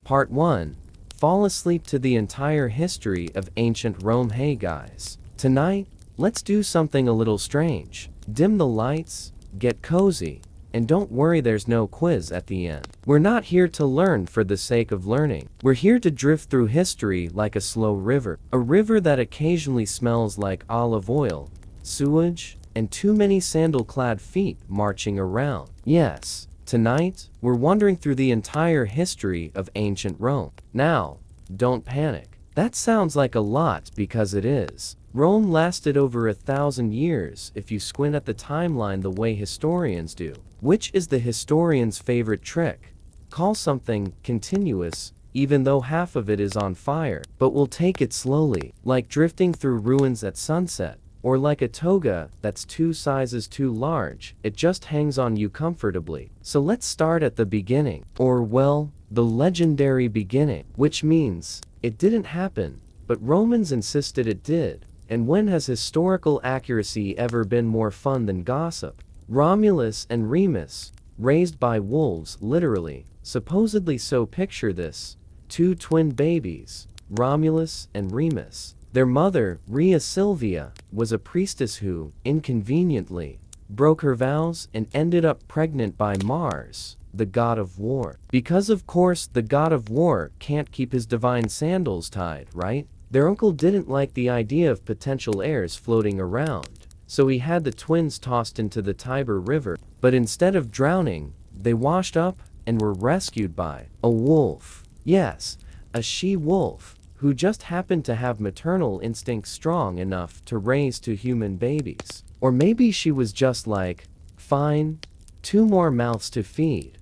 Part 1. Fall asleep to the entire history of ancient Rome. Hey guys. Tonight, let's do something a little strange. Dim the lights, get cozy, and don't worry, there's no quiz at the end. We're not here to learn for the sake of learning. We're here to drift through history like a slow river. A river that occasionally smells like olive oil, sewage, and too many sandal-clad feet marching around. Yes. Tonight, we're wandering through the entire history of ancient Rome. Now, don't panic. That sounds like a lot because it is. Rome lasted over 1,000 years if you squint at the timeline the way historians do. Which is the historian's favorite trick? Call something continuous, even though half of it is on fire. But we'll take it slowly, like drifting through ruins at sunset. Or like a toga that's 2 sizes too large, it just hangs on you comfortably. So let's start at the beginning. Or well, the legendary beginning. Which means, it didn't happen, but Romans insisted it did. And when has historical accuracy ever been more fun than gossip? Romulus and Remus, raised by wolves literally, supposedly. So picture this. 2 twin babies, Romulus and Remus. Their mother, Rhea Silvia, was a priestess who, inconveniently, broke her vows and ended up pregnant by Mars, the god of war. Because of course the god of war can't keep his divine sandals tied, right? Their uncle didn't like the idea of potential heirs floating around, so he had the twins tossed into the Tiber River. But instead of drowning, they washed up and were rescued by a wolf. Yes, a she-wolf, who just happened to have maternal instincts strong enough to raise 2 human babies. Or maybe she was just like, fine, 2 more mouths to feed.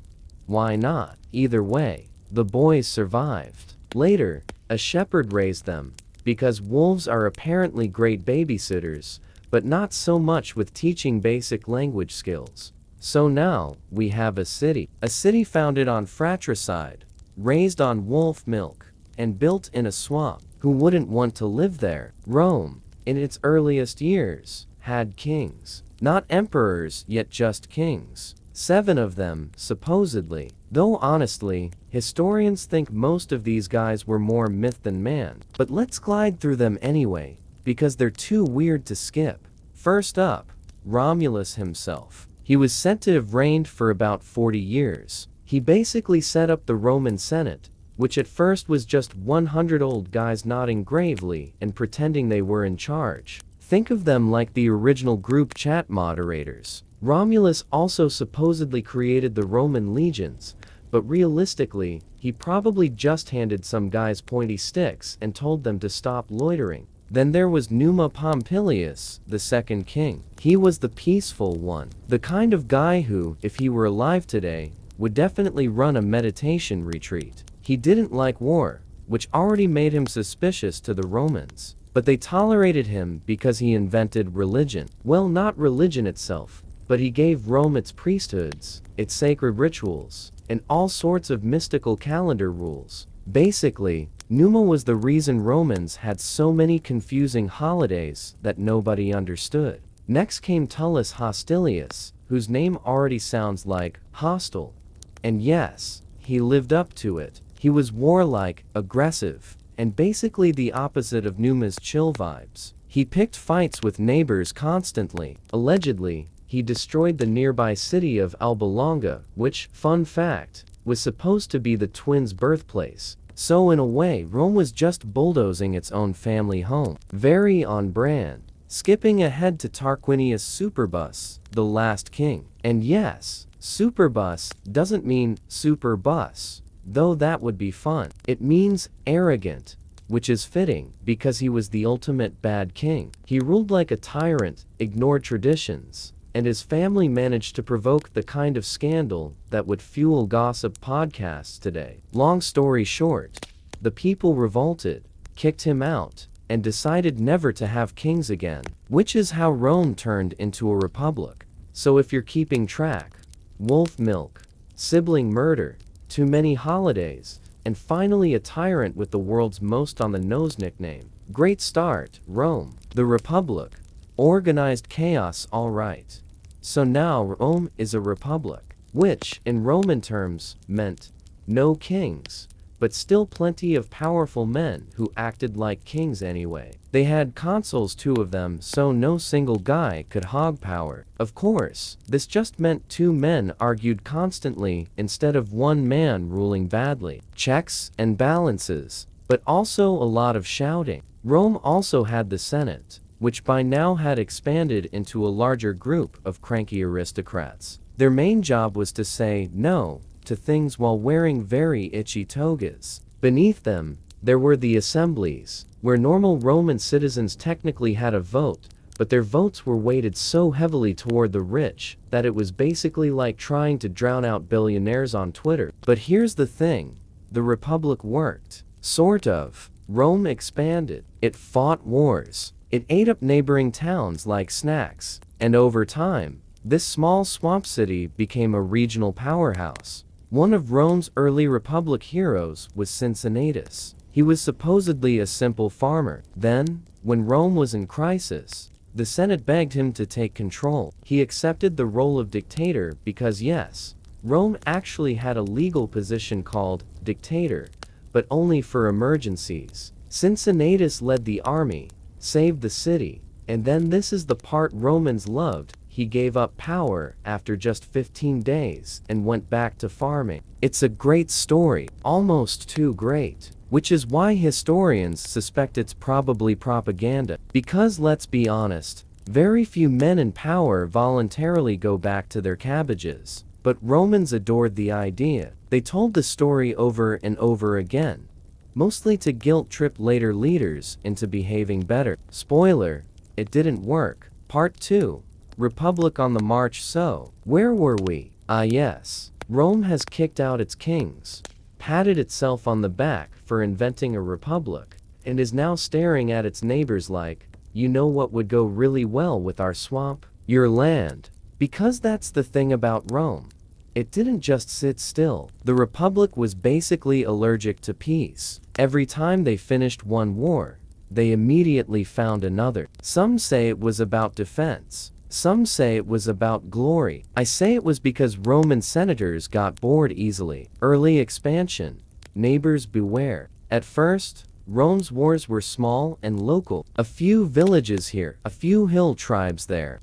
Why not? Either way, the boys survived. Later, a shepherd raised them, because wolves are apparently great babysitters, but not so much with teaching basic language skills. So now, we have a city founded on fratricide, raised on wolf milk, and built in a swamp. Who wouldn't want to live there? Rome, in its earliest years, had kings. Not emperors, yet just kings. 7 of them, supposedly. Though honestly, historians think most of these guys were more myth than man. But let's glide through them anyway, because they're too weird to skip. First up, Romulus himself. He was said to have reigned for about 40 years. He basically set up the Roman Senate, which at first was just 100 old guys nodding gravely and pretending they were in charge. Think of them like the original group chat moderators. Romulus also supposedly created the Roman legions, but realistically, he probably just handed some guys pointy sticks and told them to stop loitering. Then there was Numa Pompilius, the second king. He was the peaceful one, the kind of guy who, if he were alive today, would definitely run a meditation retreat. He didn't like war, which already made him suspicious to the Romans. But they tolerated him because he invented religion. Well, not religion itself, but he gave Rome its priesthoods, its sacred rituals, and all sorts of mystical calendar rules. Basically, Numa was the reason Romans had so many confusing holidays that nobody understood. Next came Tullus Hostilius, whose name already sounds like hostile. And yes, he lived up to it. He was warlike, aggressive, and basically the opposite of Numa's chill vibes. He picked fights with neighbors constantly. Allegedly, he destroyed the nearby city of Alba Longa, which, fun fact, was supposed to be the twins' birthplace. So in a way, Rome was just bulldozing its own family home. Very on brand. Skipping ahead to Tarquinius Superbus, the last king. And yes, Superbus doesn't mean super bus, though that would be fun. It means arrogant, which is fitting because he was the ultimate bad king. He ruled like a tyrant, ignored traditions, and his family managed to provoke the kind of scandal that would fuel gossip podcasts today. Long story short, the people revolted, kicked him out, and decided never to have kings again, which is how Rome turned into a republic. So if you're keeping track, wolf milk, sibling murder, too many holidays, and finally a tyrant with the world's most on-the-nose nickname. Great start, Rome. The Republic. Organized chaos, alright. So now Rome is a republic, which, in Roman terms, meant no kings, but still plenty of powerful men who acted like kings anyway. They had consuls, 2 of them, so no single guy could hog power. Of course, this just meant 2 men argued constantly instead of 1 man ruling badly. Checks and balances, but also a lot of shouting. Rome also had the Senate, which by now had expanded into a larger group of cranky aristocrats. Their main job was to say no to things while wearing very itchy togas. Beneath them, there were the assemblies, where normal Roman citizens technically had a vote, but their votes were weighted so heavily toward the rich that it was basically like trying to drown out billionaires on Twitter. But here's the thing, the Republic worked. Sort of. Rome expanded. It fought wars. It ate up neighboring towns like snacks. And over time, this small swamp city became a regional powerhouse. One of Rome's early Republic heroes was Cincinnatus. He was supposedly a simple farmer. Then, when Rome was in crisis, the Senate begged him to take control. He accepted the role of dictator because yes, Rome actually had a legal position called dictator, but only for emergencies. Cincinnatus led the army, saved the city, and then this is the part Romans loved. He gave up power after just 15 days and went back to farming. It's a great story, almost too great, which is why historians suspect it's probably propaganda. Because let's be honest, very few men in power voluntarily go back to their cabbages. But Romans adored the idea. They told the story over and over again, mostly to guilt-trip later leaders into behaving better. Spoiler, it didn't work. Part 2. Republic on the march. So, where were we? Ah yes, Rome has kicked out its kings, patted itself on the back for inventing a republic, and is now staring at its neighbors like, you know what would go really well with our swamp? Your land. Because that's the thing about Rome. It didn't just sit still. The Republic was basically allergic to peace. Every time they finished one war, they immediately found another. Some say it was about defense. Some say it was about glory. I say it was because Roman senators got bored easily. Early expansion. Neighbors beware. At first, Rome's wars were small and local. A few villages here, a few hill tribes there.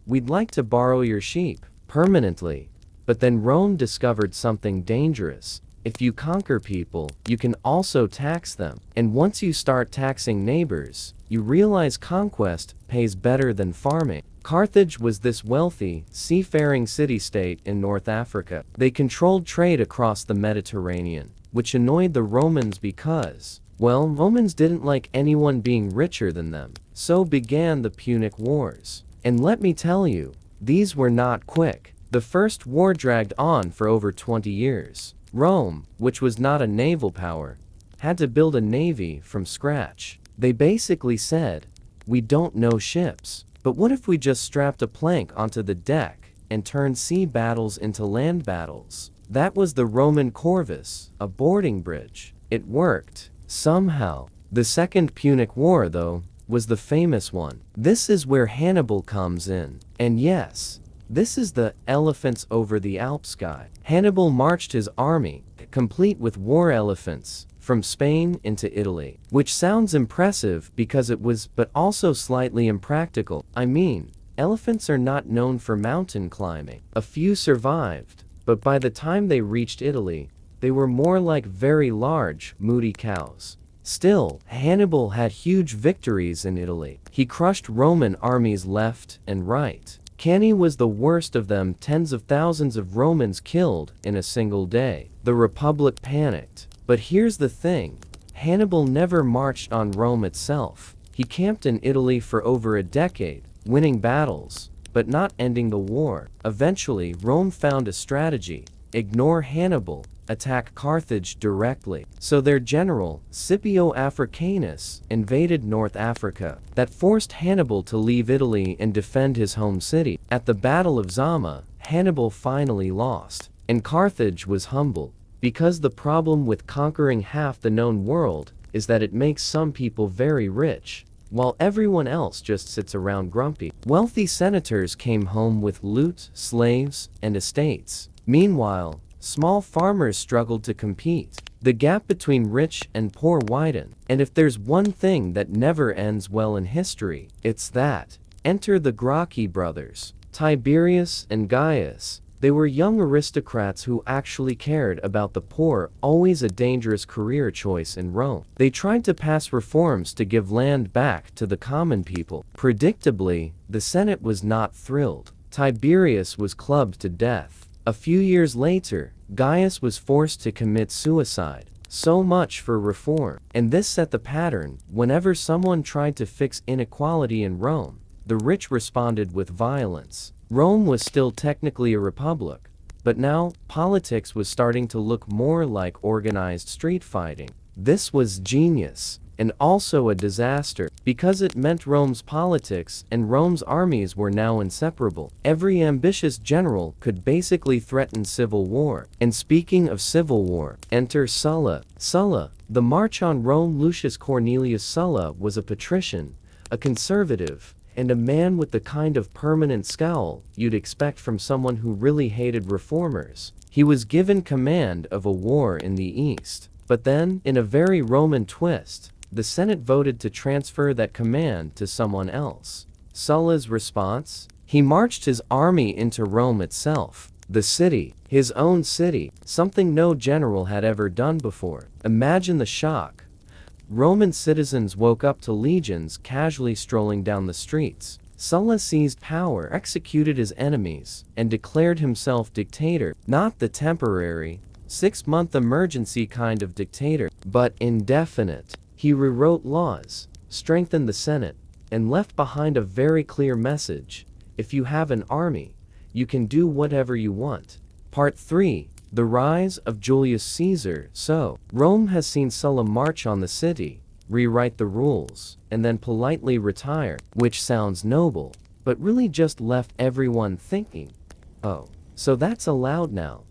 We'd like to borrow your sheep, permanently. But then Rome discovered something dangerous. If you conquer people, you can also tax them. And once you start taxing neighbors, you realize conquest pays better than farming. Carthage was this wealthy, seafaring city-state in North Africa. They controlled trade across the Mediterranean, which annoyed the Romans because, well, Romans didn't like anyone being richer than them. So began the Punic Wars. And let me tell you, these were not quick. The first war dragged on for over 20 years. Rome, which was not a naval power, had to build a navy from scratch. They basically said, we don't know ships, but what if we just strapped a plank onto the deck and turned sea battles into land battles? That was the Roman corvus, a boarding bridge. It worked, somehow. The Second Punic War, though, was the famous one. This is where Hannibal comes in. And yes, this is the elephants over the Alps guy. Hannibal marched his army, complete with war elephants, from Spain into Italy. Which sounds impressive because it was, but also slightly impractical. I mean, elephants are not known for mountain climbing. A few survived, but by the time they reached Italy, they were more like very large, moody cows. Still, Hannibal had huge victories in Italy. He crushed Roman armies left and right. Cannae was the worst of them, tens of thousands of Romans killed in a single day. The Republic panicked. But here's the thing, Hannibal never marched on Rome itself. He camped in Italy for over a decade, winning battles, but not ending the war. Eventually, Rome found a strategy: ignore Hannibal, attack Carthage directly. So their general, Scipio Africanus, invaded North Africa. That forced Hannibal to leave Italy and defend his home city. At the Battle of Zama, Hannibal finally lost, and Carthage was humbled. Because the problem with conquering half the known world is that it makes some people very rich, while everyone else just sits around grumpy. Wealthy senators came home with loot, slaves, and estates. Meanwhile, small farmers struggled to compete. The gap between rich and poor widened, and if there's one thing that never ends well in history, it's that. Enter the Gracchi brothers, Tiberius and Gaius. They were young aristocrats who actually cared about the poor, always a dangerous career choice in Rome. They tried to pass reforms to give land back to the common people. Predictably, the Senate was not thrilled. Tiberius was clubbed to death. A few years later, Gaius was forced to commit suicide. So much for reform. And this set the pattern. Whenever someone tried to fix inequality in Rome, the rich responded with violence. Rome was still technically a republic, but now politics was starting to look more like organized street fighting. This was genius, and also a disaster, because it meant Rome's politics and Rome's armies were now inseparable. Every ambitious general could basically threaten civil war. And speaking of civil war, enter Sulla. Sulla, the March on Rome. Lucius Cornelius Sulla was a patrician, a conservative, and a man with the kind of permanent scowl you'd expect from someone who really hated reformers. He was given command of a war in the East. But then, in a very Roman twist, the Senate voted to transfer that command to someone else. Sulla's response? He marched his army into Rome itself. The city, his own city, something no general had ever done before. Imagine the shock. Roman citizens woke up to legions casually strolling down the streets. Sulla seized power, executed his enemies, and declared himself dictator. Not the temporary, 6-month emergency kind of dictator, but indefinite. He rewrote laws, strengthened the Senate, and left behind a very clear message. If you have an army, you can do whatever you want. Part 3. The rise of Julius Caesar. So, Rome has seen Sulla march on the city, rewrite the rules, and then politely retire, which sounds noble, but really just left everyone thinking, oh, so that's allowed now.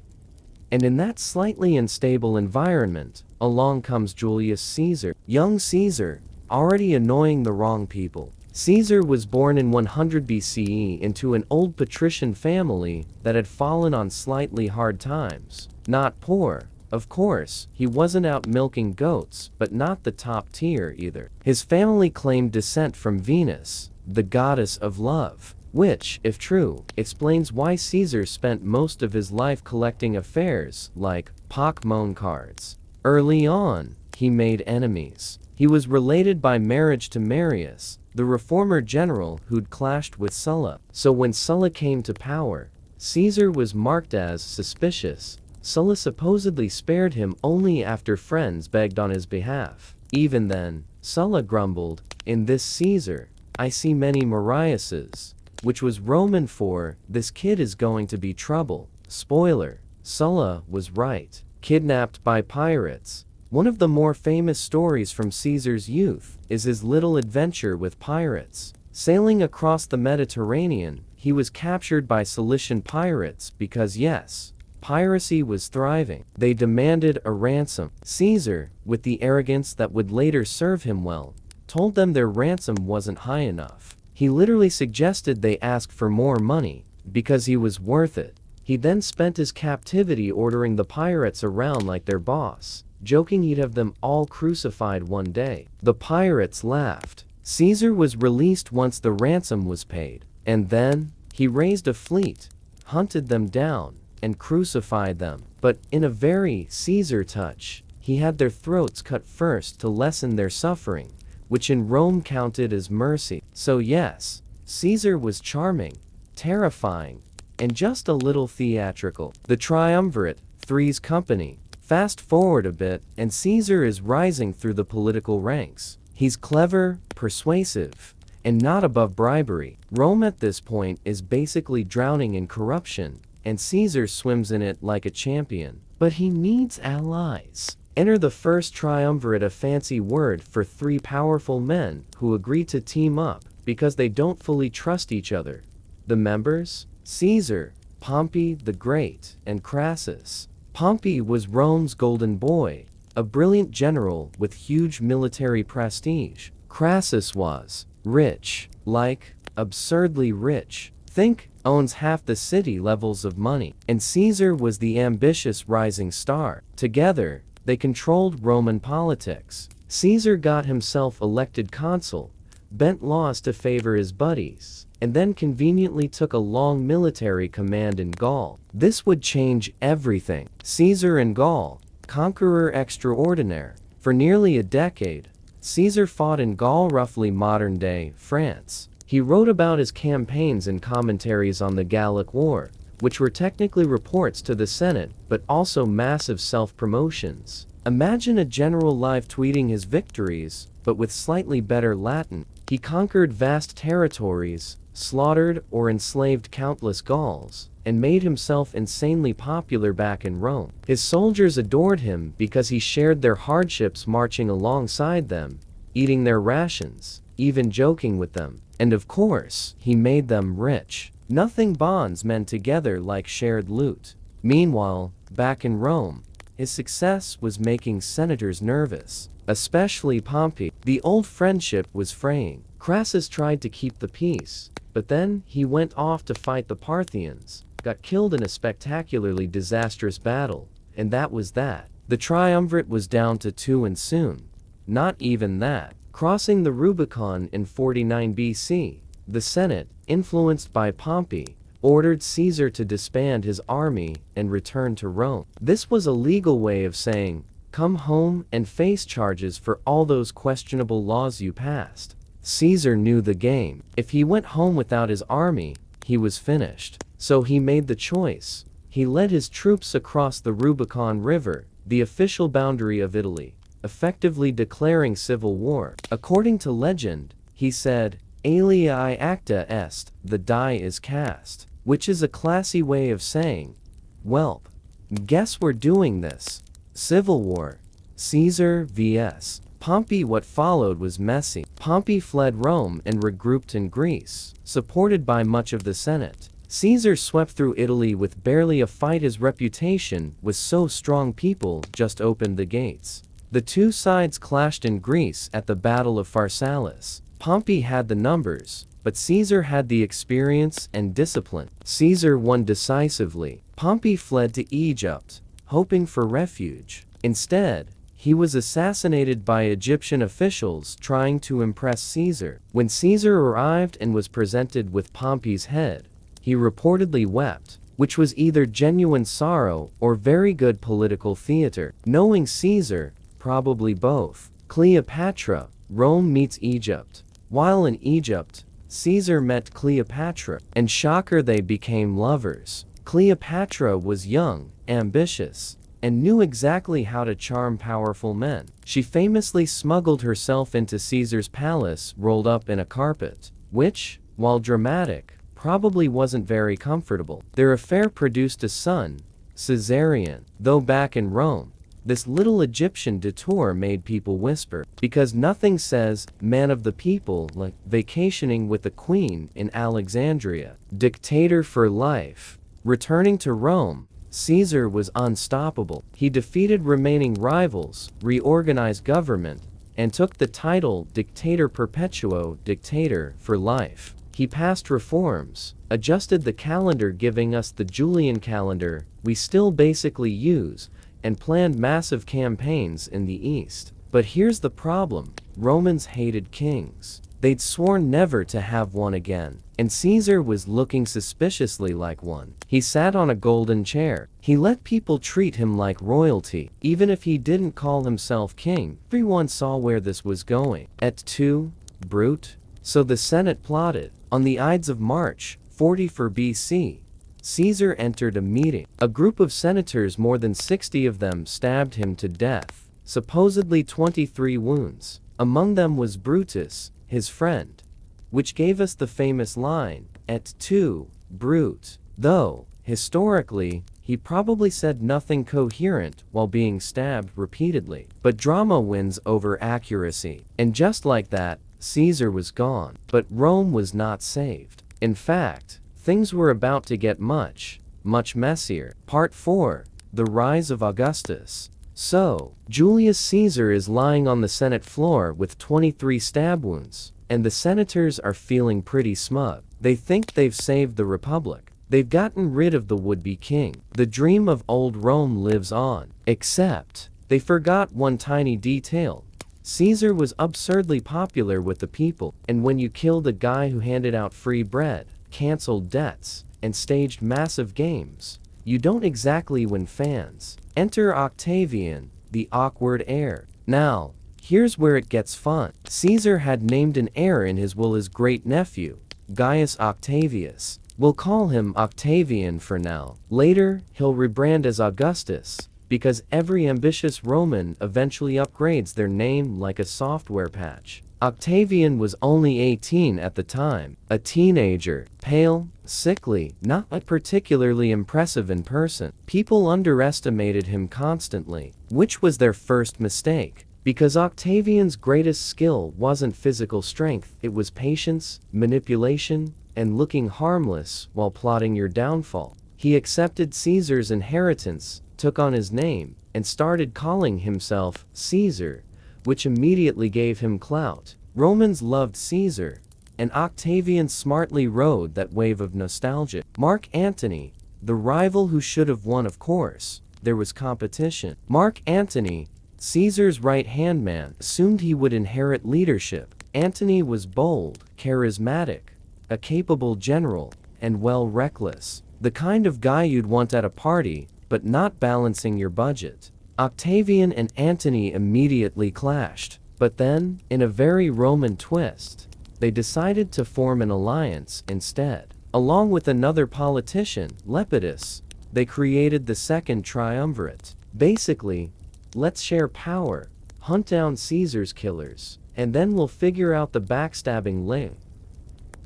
And in that slightly unstable environment, along comes Julius Caesar. Young Caesar, already annoying the wrong people. Caesar was born in 100 BCE into an old patrician family that had fallen on slightly hard times. Not poor, of course, he wasn't out milking goats, but not the top tier either. His family claimed descent from Venus, the goddess of love, which, if true, explains why Caesar spent most of his life collecting affairs like Pokémon cards. Early on, he made enemies. He was related by marriage to Marius, the reformer general who'd clashed with Sulla. So when Sulla came to power, Caesar was marked as suspicious. Sulla supposedly spared him only after friends begged on his behalf. Even then, Sulla grumbled, "In this Caesar, I see many Mariuses," which was Roman for, "This kid is going to be trouble." Spoiler, Sulla was right. Kidnapped by pirates. One of the more famous stories from Caesar's youth is his little adventure with pirates. Sailing across the Mediterranean, he was captured by Cilician pirates because yes, piracy was thriving. They demanded a ransom. Caesar, with the arrogance that would later serve him well, told them their ransom wasn't high enough. He literally suggested they ask for more money, because he was worth it. He then spent his captivity ordering the pirates around like their boss, joking he'd have them all crucified one day. The pirates laughed. Caesar was released once the ransom was paid, and then, he raised a fleet, hunted them down, and crucified them. But in a very Caesar touch, he had their throats cut first to lessen their suffering, which in Rome counted as mercy. So yes, Caesar was charming, terrifying, and just a little theatrical. The triumvirate, Three's Company. Fast forward a bit, and Caesar is rising through the political ranks. He's clever, persuasive, and not above bribery. Rome at this point is basically drowning in corruption, and Caesar swims in it like a champion. But he needs allies. Enter the first triumvirate, a fancy word for three powerful men who agree to team up because they don't fully trust each other. The members? Caesar, Pompey the Great, and Crassus. Pompey was Rome's golden boy, a brilliant general with huge military prestige. Crassus was rich, like, absurdly rich. Think, owns half the city levels of money. And Caesar was the ambitious rising star. Together, They controlled Roman politics. Caesar got himself elected consul, bent laws to favor his buddies, and then conveniently took a long military command in Gaul. This would change everything. Caesar in Gaul, conqueror extraordinaire. For nearly a decade, Caesar fought in Gaul, roughly modern-day France. He wrote about his campaigns and commentaries on the Gallic War, which were technically reports to the Senate, but also massive self-promotions. Imagine a general live tweeting his victories, but with slightly better Latin. He conquered vast territories, slaughtered or enslaved countless Gauls, and made himself insanely popular back in Rome. His soldiers adored him because he shared their hardships, marching alongside them, eating their rations, even joking with them. And of course, he made them rich. Nothing bonds men together like shared loot. Meanwhile, back in Rome, his success was making senators nervous, especially Pompey. The old friendship was fraying. Crassus tried to keep the peace, but then he went off to fight the Parthians, got killed in a spectacularly disastrous battle, and that was that. The triumvirate was down to 2, and soon, not even that. Crossing the Rubicon in 49 BC, the Senate, influenced by Pompey, ordered Caesar to disband his army and return to Rome. This was a legal way of saying, come home and face charges for all those questionable laws you passed. Caesar knew the game. If he went home without his army, he was finished. So he made the choice. He led his troops across the Rubicon River, the official boundary of Italy, effectively declaring civil war. According to legend, he said, Aliae acta est, the die is cast, which is a classy way of saying, welp, guess we're doing this. Civil war. Caesar vs. Pompey. What followed was messy. Pompey fled Rome and regrouped in Greece, supported by much of the Senate. Caesar swept through Italy with barely a fight. His reputation was so strong people just opened the gates. The two sides clashed in Greece at the Battle of Pharsalus. Pompey had the numbers, but Caesar had the experience and discipline. Caesar won decisively. Pompey fled to Egypt, hoping for refuge. Instead, he was assassinated by Egyptian officials trying to impress Caesar. When Caesar arrived and was presented with Pompey's head, he reportedly wept, which was either genuine sorrow or very good political theater. Knowing Caesar, probably both. Cleopatra, Rome meets Egypt. While in Egypt, Caesar met Cleopatra, and shocker, they became lovers. Cleopatra was young, ambitious, and knew exactly how to charm powerful men. She famously smuggled herself into Caesar's palace rolled up in a carpet, which, while dramatic, probably wasn't very comfortable. Their affair produced a son, Caesarion. Though back in Rome, this little Egyptian detour made people whisper, because nothing says man of the people like vacationing with the queen in Alexandria. Dictator for life. Returning to Rome, Caesar was unstoppable. He defeated remaining rivals, reorganized government, and took the title Dictator Perpetuo, Dictator for life. He passed reforms, adjusted the calendar, giving us the Julian calendar we still basically use, and planned massive campaigns in the East. But here's the problem. Romans hated kings. They'd sworn never to have one again, and Caesar was looking suspiciously like one. He sat on a golden chair. He let people treat him like royalty, even if he didn't call himself king. Everyone saw where this was going. Et tu, Brute? So the Senate plotted. On the Ides of March, 44 BC, Caesar entered a meeting. A group of senators, more than 60 of them, stabbed him to death. Supposedly 23 wounds. Among them was Brutus, his friend, which gave us the famous line, et tu, Brute. Though, historically, he probably said nothing coherent while being stabbed repeatedly. But drama wins over accuracy. And just like that, Caesar was gone. But Rome was not saved. In fact, things were about to get much messier. Part 4. The Rise of Augustus. So, Julius Caesar is lying on the Senate floor with 23 stab wounds, and the senators are feeling pretty smug. They think they've saved the Republic. They've gotten rid of the would-be king. The dream of old Rome lives on. Except, They forgot one tiny detail. Caesar was absurdly popular with the people, and when you killed a guy who handed out free bread, canceled debts, and staged massive games, you don't exactly win fans. Enter Octavian, the awkward heir. Now, here's where it gets fun. Caesar had named an heir in his will his great-nephew, Gaius Octavius. We'll call him Octavian for now. Later, he'll rebrand as Augustus, because every ambitious Roman eventually upgrades their name like a software patch. Octavian was only 18 at the time, a teenager, pale, sickly, not particularly impressive in person. People underestimated him constantly, which was their first mistake, because Octavian's greatest skill wasn't physical strength, it was patience, manipulation, and looking harmless while plotting your downfall. He accepted Caesar's inheritance, took on his name, and started calling himself Caesar, which immediately gave him clout. Romans loved Caesar, and Octavian smartly rode that wave of nostalgia. Mark Antony, the rival who should have won, of course. There was competition. Mark Antony, Caesar's right-hand man, assumed he would inherit leadership. Antony was bold, charismatic, a capable general, and reckless. The kind of guy you'd want at a party, but not balancing your budget. Octavian and Antony immediately clashed, but then, in a very Roman twist, they decided to form an alliance instead. Along with another politician, Lepidus, they created the second triumvirate. Basically, let's share power, hunt down Caesar's killers, and then we'll figure out the backstabbing link.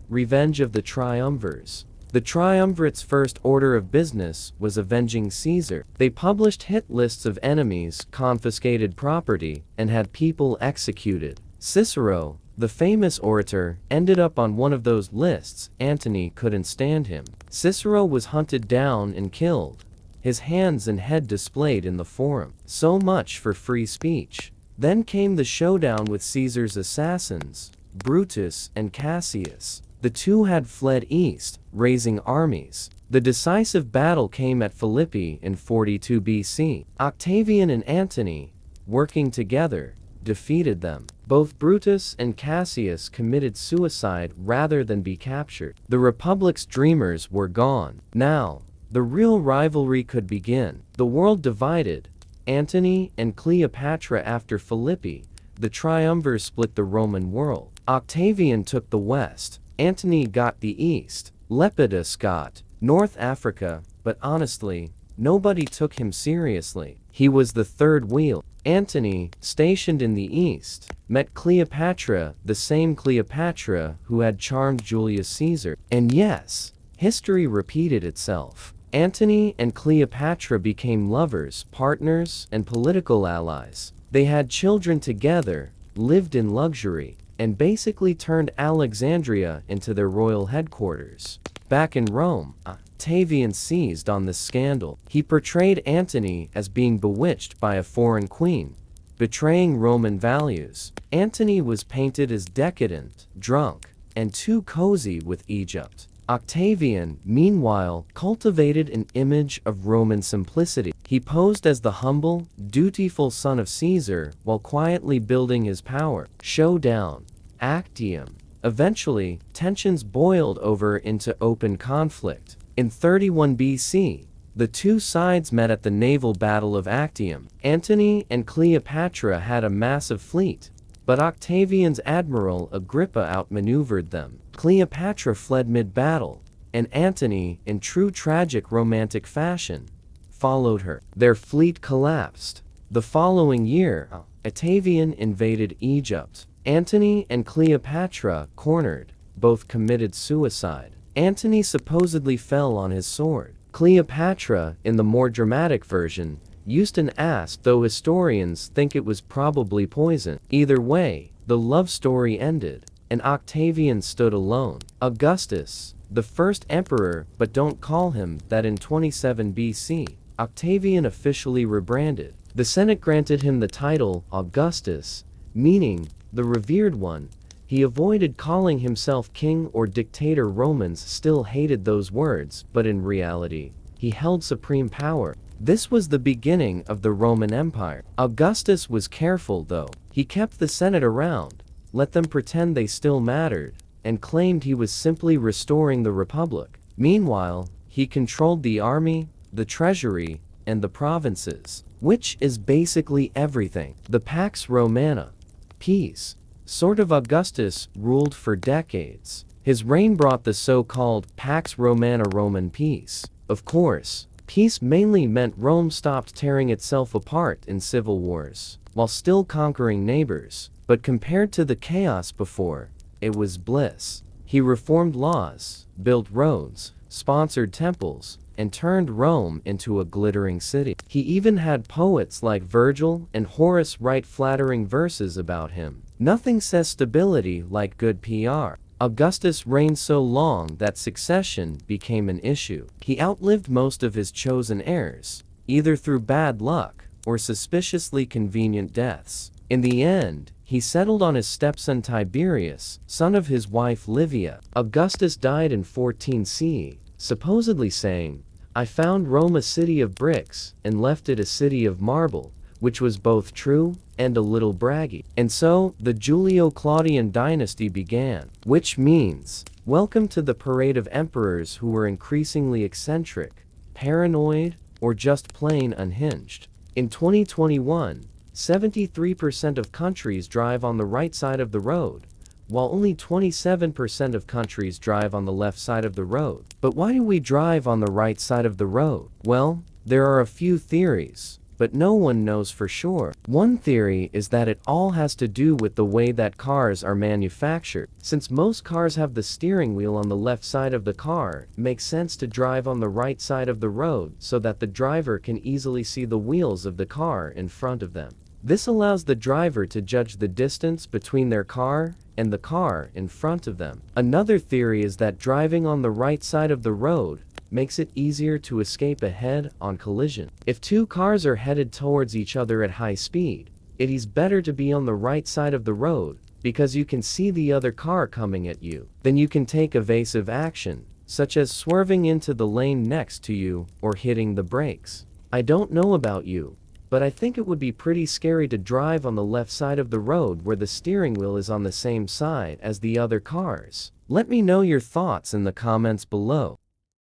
Revenge of the Triumvirs. The triumvirate's first order of business was avenging Caesar. They published hit lists of enemies, confiscated property, and had people executed. Cicero, the famous orator, ended up on one of those lists. Antony couldn't stand him. Cicero was hunted down and killed, his hands and head displayed in the forum. So much for free speech. Then came the showdown with Caesar's assassins, Brutus and Cassius. The two had fled east, raising armies. The decisive battle came at Philippi in 42 BC. Octavian and Antony, working together, defeated them. Both Brutus and Cassius committed suicide rather than be captured. The Republic's dreamers were gone. Now, the real rivalry could begin. The world divided. Antony and Cleopatra after Philippi, the triumvirs split the Roman world. Octavian took the west. Antony got the east. Lepidus got North Africa, but honestly, nobody took him seriously. He was the third wheel. Antony, stationed in the east, met Cleopatra, the same Cleopatra who had charmed Julius Caesar. And yes, history repeated itself. Antony and Cleopatra became lovers, partners, and political allies. They had children together, lived in luxury, and basically turned Alexandria into their royal headquarters. Back in Rome, Octavian seized on this scandal. He portrayed Antony as being bewitched by a foreign queen, betraying Roman values. Antony was painted as decadent, drunk, and too cozy with Egypt. Octavian, meanwhile, cultivated an image of Roman simplicity. He posed as the humble, dutiful son of Caesar while quietly building his power. Showdown. Actium. Eventually, tensions boiled over into open conflict. In 31 BC, the two sides met at the naval battle of Actium. Antony and Cleopatra had a massive fleet, but Octavian's admiral Agrippa outmaneuvered them. Cleopatra fled mid-battle, and Antony, in true tragic romantic fashion, followed her. Their fleet collapsed. The following year, Octavian invaded Egypt. Antony and Cleopatra, cornered, both committed suicide. Antony supposedly fell on his sword. Cleopatra, in the more dramatic version, used an asp, though historians think it was probably poison. Either way, the love story ended, and Octavian stood alone. Augustus, the first emperor, but don't call him that. In 27 BC, Octavian officially rebranded. The Senate granted him the title Augustus, meaning the revered one. He avoided calling himself king or dictator. Romans still hated those words, but in reality, he held supreme power. This was the beginning of the Roman Empire. Augustus was careful though. He kept the Senate around, let them pretend they still mattered, and claimed he was simply restoring the Republic. Meanwhile, he controlled the army, the treasury, and the provinces, which is basically everything. The Pax Romana, peace, sort of. Augustus ruled for decades. His reign brought the so-called Pax Romana, Roman peace. Of course, peace mainly meant Rome stopped tearing itself apart in civil wars, while still conquering neighbors. But compared to the chaos before, it was bliss. He reformed laws, built roads, sponsored temples, and turned Rome into a glittering city. He even had poets like Virgil and Horace write flattering verses about him. Nothing says stability like good PR. Augustus reigned so long that succession became an issue. He outlived most of his chosen heirs, either through bad luck or suspiciously convenient deaths. In the end, he settled on his stepson Tiberius, son of his wife Livia. Augustus died in 14 CE, supposedly saying, "I found Rome a city of bricks and left it a city of marble," which was both true and a little braggy. And so, the Julio-Claudian dynasty began, which means, welcome to the parade of emperors who were increasingly eccentric, paranoid, or just plain unhinged. In 2021, 73% of countries drive on the right side of the road, while only 27% of countries drive on the left side of the road. But why do we drive on the right side of the road? Well, there are a few theories, but no one knows for sure. One theory is that it all has to do with the way that cars are manufactured. Since most cars have the steering wheel on the left side of the car, it makes sense to drive on the right side of the road so that the driver can easily see the wheels of the car in front of them. This allows the driver to judge the distance between their car and the car in front of them. Another theory is that driving on the right side of the road makes it easier to escape a head-on collision. If two cars are headed towards each other at high speed, it is better to be on the right side of the road because you can see the other car coming at you. Then you can take evasive action, such as swerving into the lane next to you or hitting the brakes. I don't know about you, but I think it would be pretty scary to drive on the left side of the road where the steering wheel is on the same side as the other cars. Let me know your thoughts in the comments below.